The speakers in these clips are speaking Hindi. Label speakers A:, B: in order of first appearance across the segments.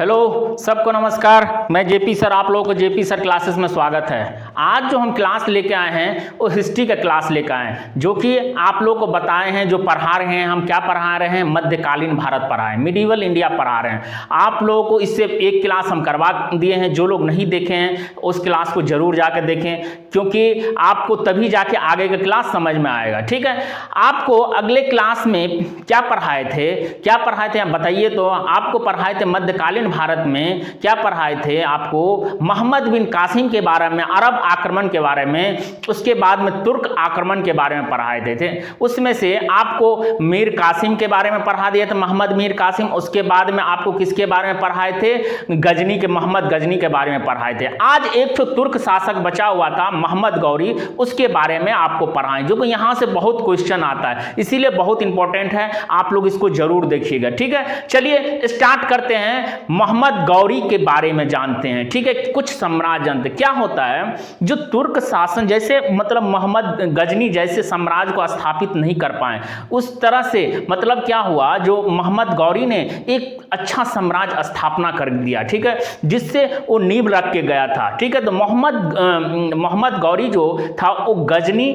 A: हेलो, सबको नमस्कार। मैं जेपी सर, आप लोगों को जेपी सर क्लासेस में स्वागत है। आज जो हम क्लास लेके आए हैं वो हिस्ट्री का क्लास लेकर आए हैं, जो कि आप लोगों को बताए हैं, जो पढ़ा रहे हैं। हम क्या पढ़ा रहे हैं? मध्यकालीन भारत पढ़ा है, मिडिवल इंडिया पढ़ा रहे हैं। आप लोगों को इससे एक क्लास हम करवा दिए हैं। जो लोग नहीं देखे हैं उस क्लास को जरूर जाकर देखें, क्योंकि आपको तभी जाके आगे का क्लास समझ में आएगा। ठीक है, आपको अगले क्लास में क्या पढ़ाए थे आप बताइए। तो आपको पढ़ाए थे मध्यकालीन भारत में क्या पढ़ाए थे? आपको मोहम्मद बिन कासिम के बारे में, अरब आक्रमण के बारे में, उसके बाद में तुर्क आक्रमण के बारे में पढ़ाए थे। उसमें से आपको मीर कासिम के बारे में पढ़ा दिया था, मोहम्मद मीर कासिम। उसके बाद में आपको किसके बारे में पढ़ाए थे? गजनी के, मोहम्मद गजनी के बारे में पढ़ाए थे। आज एक तो तुर्क शासक बचा हुआ था मोहम्मद गौरी, उसके बारे में आपको पढ़ाएं, जो कि यहां से बहुत क्वेश्चन आता है, इसीलिए बहुत इंपॉर्टेंट है। आप लोग इसको जरूर देखिएगा। ठीक है, चलिए स्टार्ट करते हैं। मोहम्मद गौरी के बारे में जानते हैं। ठीक है, कुछ साम्राज्य जानते हैं। क्या होता है, जो तुर्क शासन, जैसे मतलब मोहम्मद गजनी जैसे साम्राज्य को स्थापित नहीं कर पाए, उस तरह से मतलब क्या हुआ, जो मोहम्मद गौरी ने एक अच्छा स्थापना कर दिया। ठीक है, जिससे वो नींव रख के गया था। ठीक है, तो मोहम्मद गौरी जो था वो गजनी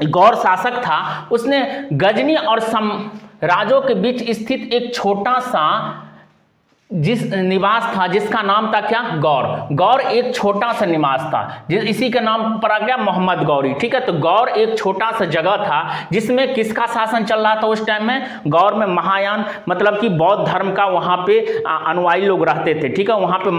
A: गौर शासक था। उसने गजनी और राजों के बीच स्थित एक छोटा सा जिस निवास था, जिसका नाम था क्या? गौर एक छोटा सा निवास था, इसी के नाम पर आ गया मोहम्मद गौरी। ठीक है, तो गौर एक छोटा सा जगह था जिसमें किसका शासन चल रहा था उस टाइम में? गौर में महायान मतलब कि बौद्ध धर्म का वहां पे अनुयायी लोग रहते थे। ठीक है, वहां पे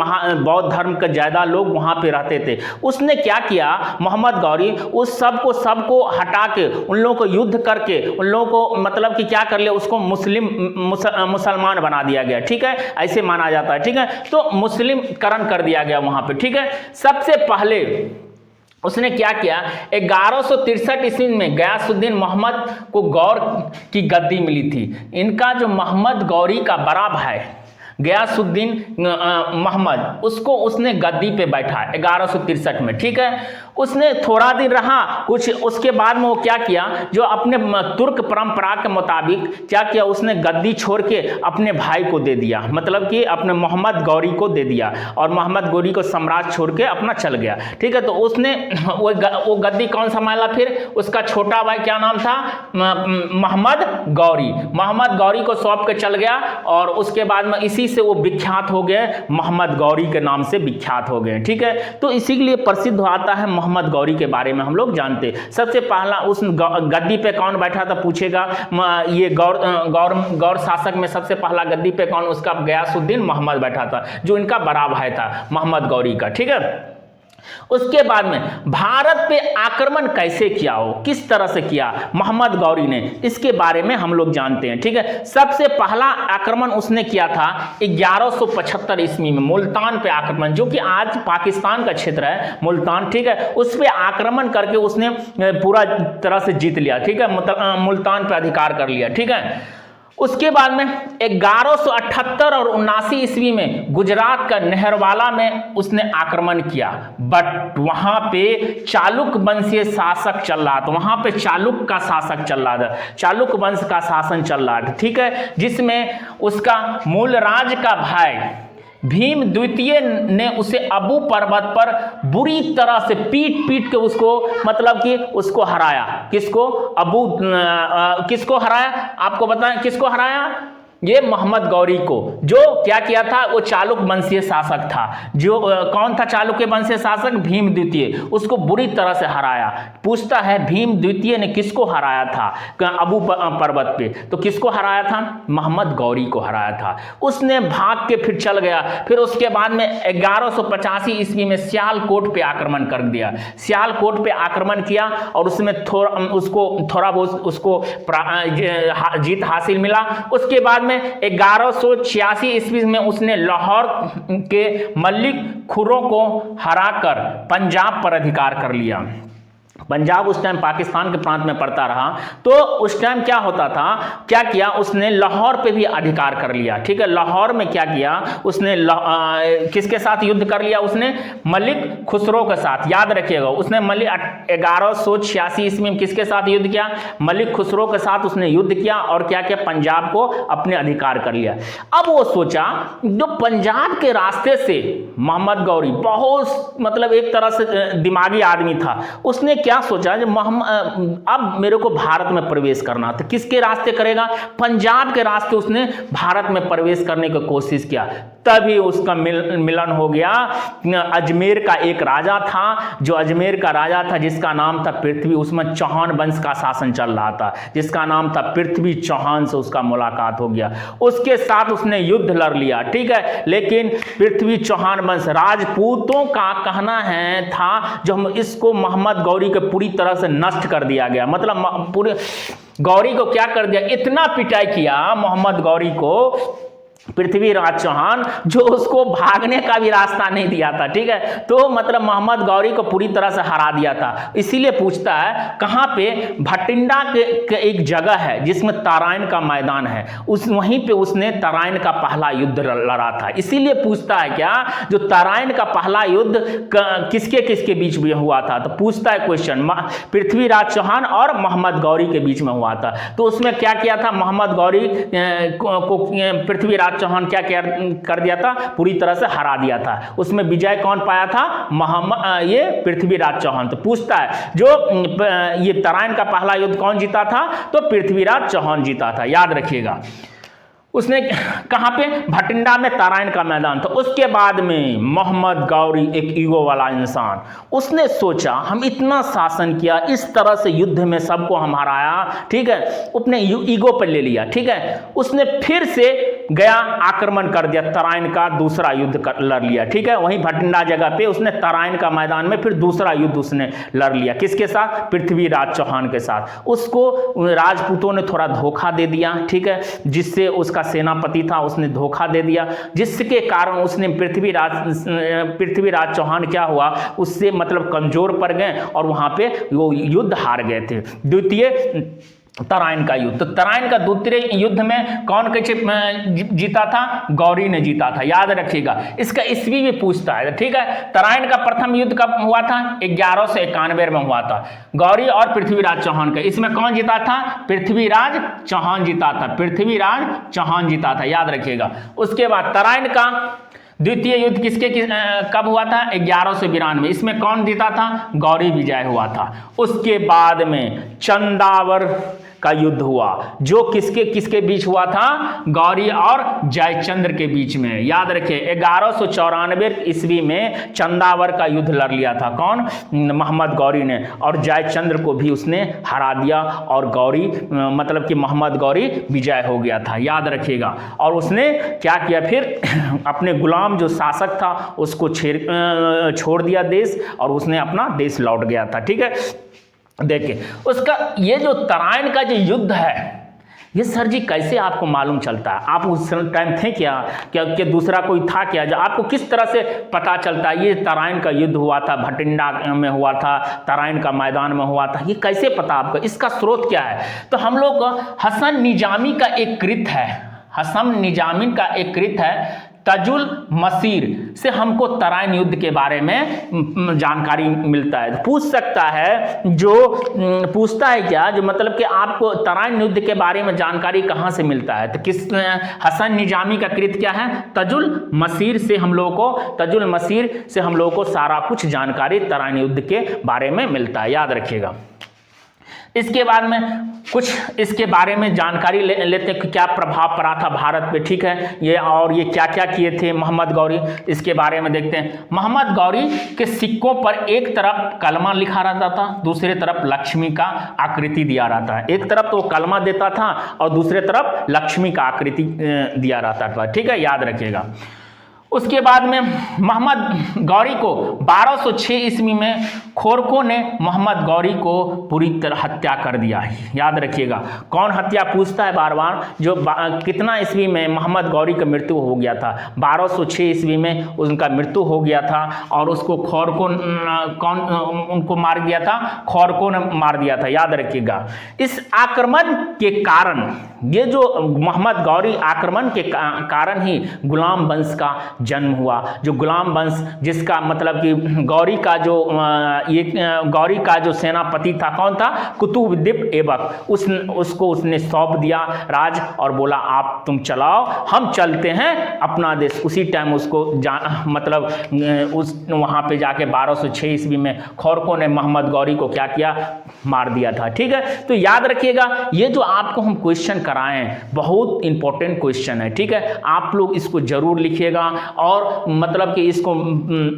A: बौद्ध धर्म का ज्यादा लोग वहां पे रहते थे। उसने क्या किया, मोहम्मद गौरी, उस सबको हटा के, उन लोगों को युद्ध करके, उन लोगों को मतलब कि क्या कर लिया, उसको मुसलमान बना दिया गया। ठीक है, ऐसे माना जाता है। ठीक है, तो मुस्लिमकरण कर दिया गया वहां पे। ठीक है, सबसे पहले उसने क्या किया, 1163 ईस्वी में गयासुद्दीन मोहम्मद को गौर की गद्दी मिली थी। इनका जो मोहम्मद गौरी का बड़ा भाई गयासुद्दीन मोहम्मद, उसको उसने गद्दी पे बैठा 1163 में। ठीक है, उसने थोड़ा दिन रहा कुछ, उसके बाद में वो क्या किया, जो अपने तुर्क परंपरा के मुताबिक क्या किया, उसने गद्दी छोड़ के अपने भाई को दे दिया, मतलब कि अपने मोहम्मद गौरी को दे दिया, और मोहम्मद गौरी को सम्राट छोड़ के अपना चल गया। ठीक है, तो उसने वो गद्दी कौन संभाला? फिर उसका छोटा भाई, क्या नाम था? मोहम्मद गौरी को सौंप के चल गया, और उसके बाद में इसी से वो विख्यात हो गए, मोहम्मद गौरी के नाम से विख्यात हो गए। ठीक है, तो इसी के लिए प्रसिद्ध आता है मोहम्मद गौरी के बारे में हम लोग जानते। सबसे पहला उस गद्दी पे कौन बैठा था पूछेगा, ये गौर शासक में सबसे पहला गद्दी पे कौन? उसका गयासुद्दीन मोहम्मद बैठा था, जो इनका बड़ा भाई था मोहम्मद गौरी का। ठीक है, उसके बाद में भारत पे आक्रमण कैसे किया हो, किस तरह से किया मोहम्मद गौरी ने, इसके बारे में हम लोग जानते हैं। ठीक है, सबसे पहला आक्रमण उसने किया था 1175 ईस्वी में मुल्तान पे आक्रमण, जो कि आज पाकिस्तान का क्षेत्र है मुल्तान। ठीक है, उस पे आक्रमण करके उसने पूरा तरह से जीत लिया। ठीक है, मुल्तान पे अधिकार कर लिया। ठीक है, उसके बाद में 1178 और 79 ईस्वी में गुजरात का नहरवाला में उसने आक्रमण किया, बट वहां पे चालुक्य वंशीय शासक चल रहा था। वहां पे चालुक्य का शासक चल रहा था, चालुक्य वंश का शासन चल रहा था। ठीक है, जिसमें उसका मूल राज का भाई भीम द्वितीय ने उसे अबू पर्वत पर बुरी तरह से पीट के उसको मतलब कि उसको हराया। किसको? किसको हराया? आपको बताएं किसको हराया? ये मोहम्मद गौरी को, जो क्या किया था, वो चालुक्य वंशीय शासक था। जो कौन था चालुक्य वंशीय शासक? भीम द्वितीय, उसको बुरी तरह से हराया। पूछता है भीम द्वितीय ने किसको हराया था अबू पर्वत पे? तो किसको हराया था? मोहम्मद गौरी को हराया था। उसने भाग के फिर चल गया। फिर उसके बाद में 1185 ईस्वी में सियालकोट पे आक्रमण कर दिया। सियालकोट पे आक्रमण किया और उसमें थोड़ा बहुत उसको जीत हासिल मिला। उसके बाद में 1186 ईस्वी में उसने लाहौर के मलिक खुरों को हराकर पंजाब पर अधिकार कर लिया। पंजाब उस टाइम पाकिस्तान के प्रांत में पड़ता रहा। तो उस टाइम क्या होता था, क्या किया उसने, लाहौर पे भी अधिकार कर लिया। ठीक है, लाहौर में क्या किया उसने, किसके साथ युद्ध कर लिया उसने, मलिक खुसरो के साथ। याद रखिएगा, उसने मलिक 1186 ईस्वी में किसके साथ युद्ध किया, मलिक खुसरो के साथ उसने युद्ध किया और क्या किया, पंजाब को अपने अधिकार कर लिया। अब वो सोचा, जो पंजाब के रास्ते से मोहम्मद गौरी बहुत मतलब एक तरह से दिमागी आदमी था, उसने क्या सोचा, जो अब मेरे को भारत में प्रवेश करना था। किसके रास्ते करेगा, पंजाब के रास्ते उसने भारत में प्रवेश करने की कोशिश किया। तभी उसका मिलन हो गया अजमेर का एक राजा था, जो अजमेर का राजा था जिसका नाम था पृथ्वी, उसमें चौहान वंश का शासन चल रहा था, जिसका नाम था पृथ्वी चौहान से उसका मुलाकात हो गया। उसके साथ उसने युद्ध लड़ लिया। ठीक है, लेकिन पृथ्वी चौहान वंश राजपूतों का कहना है था, जो हम इसको मोहम्मद गौरी के पूरी तरह से नष्ट कर दिया गया। मतलब पूरे गौरी को क्या कर दिया, इतना पिटाई किया मोहम्मद गौरी को पृथ्वीराज चौहान, जो उसको भागने का भी रास्ता नहीं दिया था। ठीक है, तो मतलब मोहम्मद गौरी को पूरी तरह से हरा दिया था। इसीलिए पूछता है कहाँ पे, भटिंडा के एक जगह है जिसमें तराइन का मैदान है, उस वहीं पे उसने तराइन का पहला युद्ध लड़ा था। इसीलिए पूछता है क्या, जो तराइन का पहला युद्ध किसके किसके बीच में हुआ था, तो पूछता है क्वेश्चन, पृथ्वीराज चौहान और मोहम्मद गौरी के बीच में हुआ था। तो उसमें क्या किया था, मोहम्मद गौरी को पृथ्वीराज चौहान क्या कर दिया था, पूरी तरह से हरा दिया था। उसमें विजय कौन पाया था, ये पृथ्वीराज चौहान। तो पूछता है जो ये तराइन का पहला युद्ध कौन जीता था, तो पृथ्वीराज चौहान जीता था। याद रखिएगा, उसने कहां पे, भटिंडा में तराइन का मैदान था। उसके बाद में मोहम्मद गौरी एक ईगो वाला इंसान, उसने सोचा हम इतना शासन किया, इस तरह से युद्ध में सबको हम हराया, ठीक है, अपने ईगो पर ले लिया। ठीक है, उसने फिर से गया आक्रमण कर दिया, तराइन का दूसरा युद्ध लड़ लिया। ठीक है, वहीं भटिंडा जगह पे उसने तराइन का मैदान में फिर दूसरा युद्ध उसने लड़ लिया। किसके साथ, पृथ्वीराज चौहान के साथ। उसको राजपूतों ने थोड़ा धोखा दे दिया। ठीक है, जिससे उसका सेनापति था उसने धोखा दे दिया, जिसके कारण उसने पृथ्वीराज चौहान क्या हुआ, उससे मतलब कमजोर पड़ गए और वहां पे वो युद्ध हार गए थे। द्वितीय तराइन का युद्ध, तो तराइन का द्वितीय युद्ध में कौन जीता था, गौरी ने जीता था। याद रखिएगा, इसका ईस्वी भी पूछता है। ठीक है, तराइन का प्रथम युद्ध कब हुआ था, 1191 में हुआ था, गौरी और पृथ्वीराज चौहान का। इसमें कौन जीता था, पृथ्वीराज चौहान जीता था, पृथ्वीराज चौहान जीता था। याद रखिएगा, उसके बाद तराइन का द्वितीय युद्ध कब हुआ था, 1192। इसमें कौन जीता था, गौरी विजय हुआ था। उसके बाद में चंदावर का युद्ध हुआ, जो किसके बीच हुआ था, गौरी और जयचंद्र के बीच में। याद रखिए, 1194 ईस्वी में चंदावर का युद्ध लड़ लिया था, कौन, मोहम्मद गौरी ने, और जयचंद्र को भी उसने हरा दिया और गौरी मतलब कि मोहम्मद गौरी विजय हो गया था। याद रखिएगा, और उसने क्या किया, फिर अपने गुलाम जो शासक था उसको छोड़ दिया देश, और उसने अपना देश लौट गया था। ठीक है, देखिए उसका ये जो तराइन का जो युद्ध है, ये सर जी कैसे आपको मालूम चलता है, आप उस टाइम थे क्या दूसरा कोई था क्या, जो आपको किस तरह से पता चलता है ये तराइन का युद्ध हुआ था, भटिंडा में हुआ था, तराइन का मैदान में हुआ था, ये कैसे पता आपको, इसका स्रोत क्या है। तो हम लोग हसन निजामी का एक कृत है, हसन निजामी का एक कृत है तजुल मसीर से हमको तराइन युद्ध के बारे में जानकारी मिलता है। पूछ सकता है, जो पूछता है क्या, जो मतलब कि आपको तराइन युद्ध के बारे में जानकारी कहाँ से मिलता है, तो किस हसन निजामी का कृत क्या है, तजुल मसीर से हम लोगों को सारा कुछ जानकारी तराइन युद्ध के बारे में मिलता है। याद रखिएगा, इसके बाद में कुछ इसके बारे में जानकारी लेते हैं कि क्या प्रभाव पड़ा था भारत पे। ठीक है, ये और ये क्या क्या किए थे मोहम्मद गौरी, इसके बारे में देखते हैं। मोहम्मद गौरी के सिक्कों पर एक तरफ कलमा लिखा रहता था, दूसरे तरफ लक्ष्मी का आकृति दिया रहता है। एक तरफ तो कलमा देता था और दूसरे तरफ लक्ष्मी का आकृति दिया रहता था। ठीक है, याद रखिएगा। उसके बाद में मोहम्मद गौरी को 1206 ईस्वी में खोरकों ने मोहम्मद गौरी को पूरी तरह हत्या कर दिया। याद रखिएगा, कौन हत्या पूछता है बार बार, जो कितना ईस्वी में मोहम्मद गौरी का मृत्यु हो गया था, 1206 ईस्वी में उनका मृत्यु हो गया था और उसको खोरकों कौन उनको मार दिया था, खोरकों ने मार दिया था। याद रखिएगा, इस आक्रमण के कारण, ये जो मोहम्मद गौरी आक्रमण के कारण ही गुलाम वंश का जन्म हुआ। जो गुलाम वंश, जिसका मतलब कि गौरी का जो गौरी का जो सेनापति था, कौन था, कुतुबुद्दीन ऐबक, उसको उसने सौंप दिया राज और बोला आप तुम चलाओ, हम चलते हैं अपना देश। उसी टाइम उसको मतलब उस वहाँ पे जाके 1206 ईस्वी में खोरकों ने मोहम्मद गौरी को क्या किया, मार दिया था। ठीक है, तो याद रखिएगा, ये जो आपको हम क्वेश्चन कराए हैं बहुत इंपॉर्टेंट क्वेश्चन है। ठीक है, आप लोग इसको जरूर लिखिएगा और मतलब कि इसको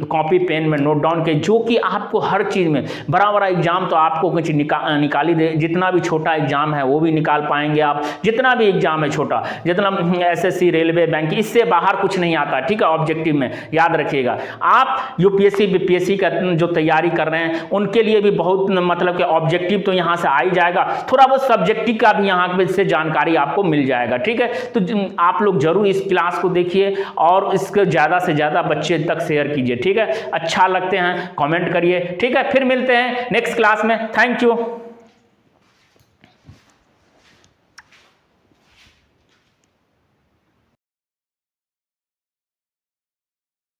A: कॉपी पेन में नोट डाउन के, जो कि आपको हर चीज़ में बड़ा बड़ा एग्जाम तो आपको कुछ निकाली दे, जितना भी छोटा एग्जाम है वो भी निकाल पाएंगे आप, जितना भी एग्जाम है छोटा, जितना एसएससी, रेलवे, बैंक, इससे बाहर कुछ नहीं आता। ठीक है, ऑब्जेक्टिव में याद रखिएगा। आप यूपीएससी बीपीएससी का जो तैयारी कर रहे हैं उनके लिए भी बहुत मतलब कि ऑब्जेक्टिव तो यहाँ से आ ही जाएगा, थोड़ा बहुत सब्जेक्टिव का भी यहाँ से जानकारी आपको मिल जाएगा। ठीक है, तो आप लोग जरूर इस क्लास को देखिए और इसको ज़्यादा से ज़्यादा बच्चे तक शेयर कीजिए। ठीक है, अच्छा लगते हैं कमेंट करिए। ठीक है, फिर मिलते हैं नेक्स्ट क्लास में। Thank you.